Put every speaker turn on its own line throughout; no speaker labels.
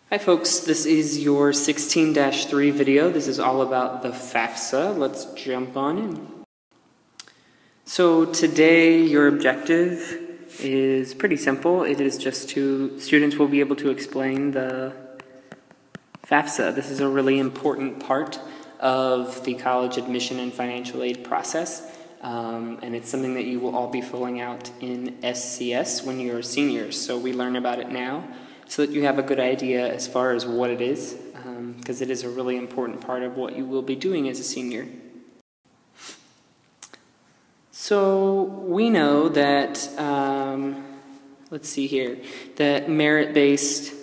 Hi folks, this is your 16-3 video. This is all about the Fafsa. Let's jump on in. So today your objective is pretty simple. It is just students will be able to explain the Fafsa. This is a really important part of the college admission and financial aid process. And it's something that you will all be filling out in SCS when you're seniors. So we learn about it now, so that you have a good idea as far as what it is, because it is a really important part of what you will be doing as a senior. So we know that, let's see here, that merit-based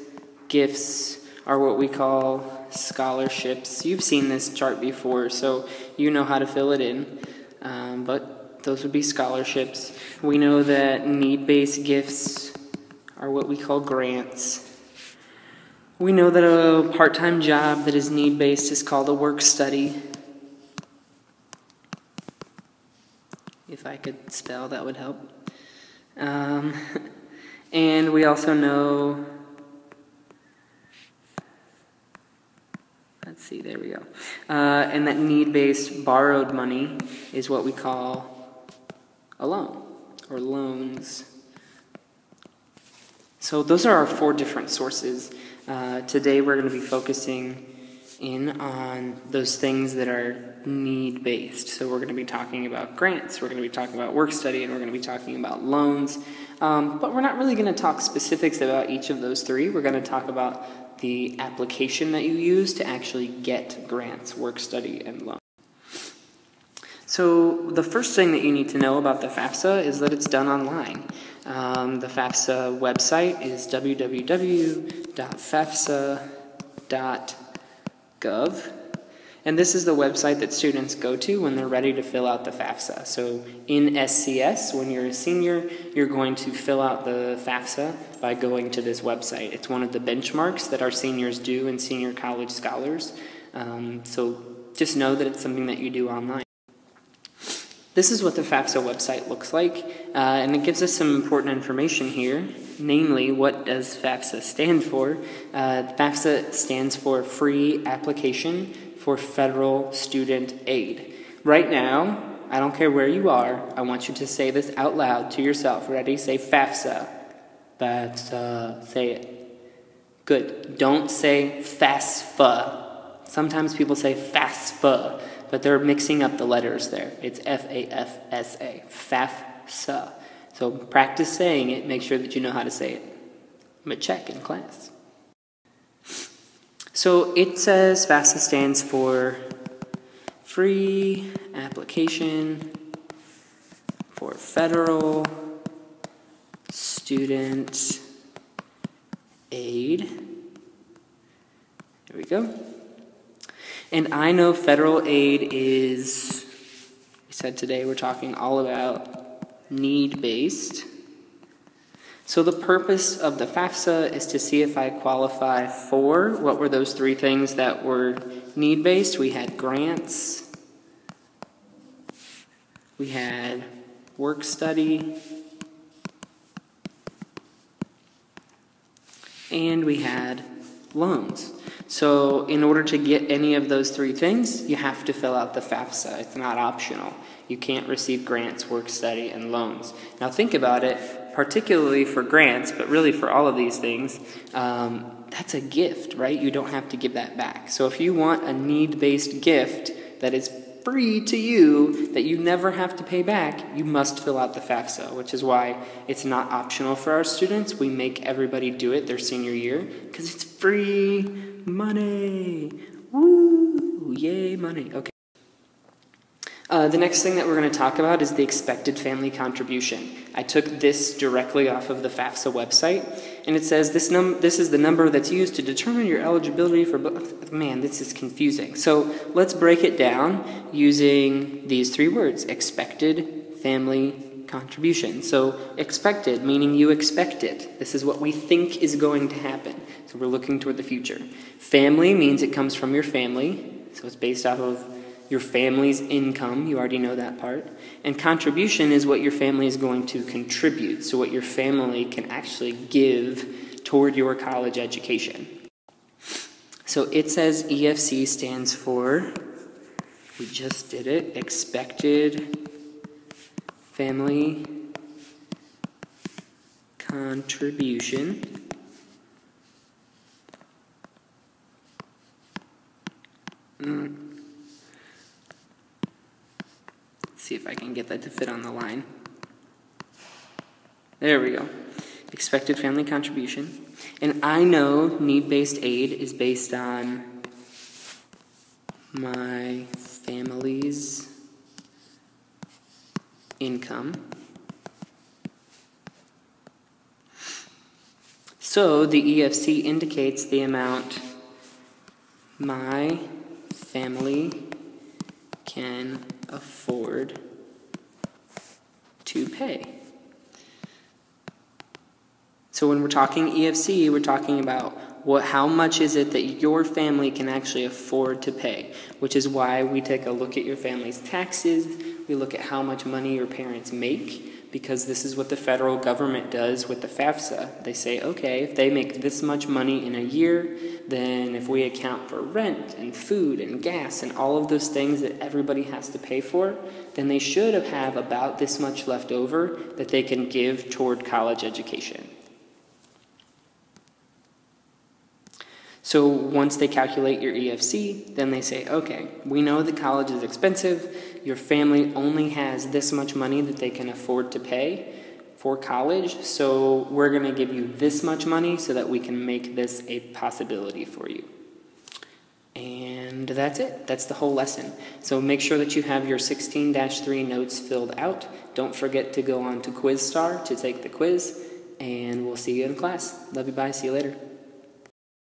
gifts are what we call scholarships. You've seen this chart before, so you know how to fill it in, but those would be scholarships. We know that need-based gifts are what we call grants. We know that a part-time job that is need-based is called a work study. If I could spell, that would help. And we also know, let's see, there we go. And that need-based borrowed money is what we call a loan, or loans. So those are our four different sources. Today we're going to be focusing in on those things that are need-based. So we're going to be talking about grants, we're going to be talking about work study, and we're going to be talking about loans. But we're not really going to talk specifics about each of those three. We're going to talk about the application that you use to actually get grants, work study, and loans. So the first thing that you need to know about the Fafsa is that it's done online. The Fafsa website is www.fafsa.gov, and this is the website that students go to when they're ready to fill out the Fafsa. So in SCS, when you're a senior, you're going to fill out the Fafsa by going to this website. It's one of the benchmarks that our seniors do and senior college scholars. So just know that it's something that you do online. This is what the Fafsa website looks like, and it gives us some important information here, namely, what does Fafsa stand for? Fafsa stands for Free Application for Federal Student Aid. Right now, I don't care where you are, I want you to say this out loud to yourself. Ready? Say Fafsa. Fafsa. Say it. Good. Don't say FAFSA. Sometimes people say FAFSA, but they're mixing up the letters there. It's F-A-F-S-A, Fafsa. So practice saying it, make sure that you know how to say it. I'm going to check in class. So it says Fafsa stands for Free Application for Federal Student Aid. There we go. And I know federal aid is, we said today we're talking all about need-based. So the purpose of the Fafsa is to see if I qualify for, what were those three things that were need-based? We had grants, we had work study, and we had loans. So in order to get any of those three things, you have to fill out the Fafsa. It's not optional. You can't receive grants, work study, and loans. Now think about it, particularly for grants, but really for all of these things, that's a gift, right? You don't have to give that back. So if you want a need-based gift that is free to you, that you never have to pay back, you must fill out the Fafsa, which is why it's not optional for our students. We make everybody do it their senior year, because it's free money. Woo! Yay, money. Okay. The next thing that we're going to talk about is the expected family contribution. I took this directly off of the Fafsa website, and it says this is the number that's used to determine your eligibility for... Man, this is confusing. So let's break it down using these three words, expected family contribution. So expected, meaning you expect it. This is what we think is going to happen. So we're looking toward the future. Family means it comes from your family, so it's based off of your family's income. You already know that part. And contribution is what your family is going to contribute, so what your family can actually give toward your college education. So it says EFC stands for, we just did it, expected family contribution. Let's see if I can get that to fit on the line. There we go. Expected family contribution. And I know need-based aid is based on my family's income. So the EFC indicates the amount my family can afford to pay. So when we're talking EFC, we're talking about how much is it that your family can actually afford to pay, which is why we take a look at your family's taxes. We look at how much money your parents make, because this is what the federal government does with the Fafsa. They say, okay, if they make this much money in a year, then if we account for rent and food and gas and all of those things that everybody has to pay for, then they should have about this much left over that they can give toward college education. So once they calculate your EFC, then they say, okay, we know that college is expensive. Your family only has this much money that they can afford to pay for college, so we're going to give you this much money so that we can make this a possibility for you. And that's it. That's the whole lesson. So make sure that you have your 16-3 notes filled out. Don't forget to go on to Quizstar to take the quiz, and we'll see you in class. Love you, bye. See you later.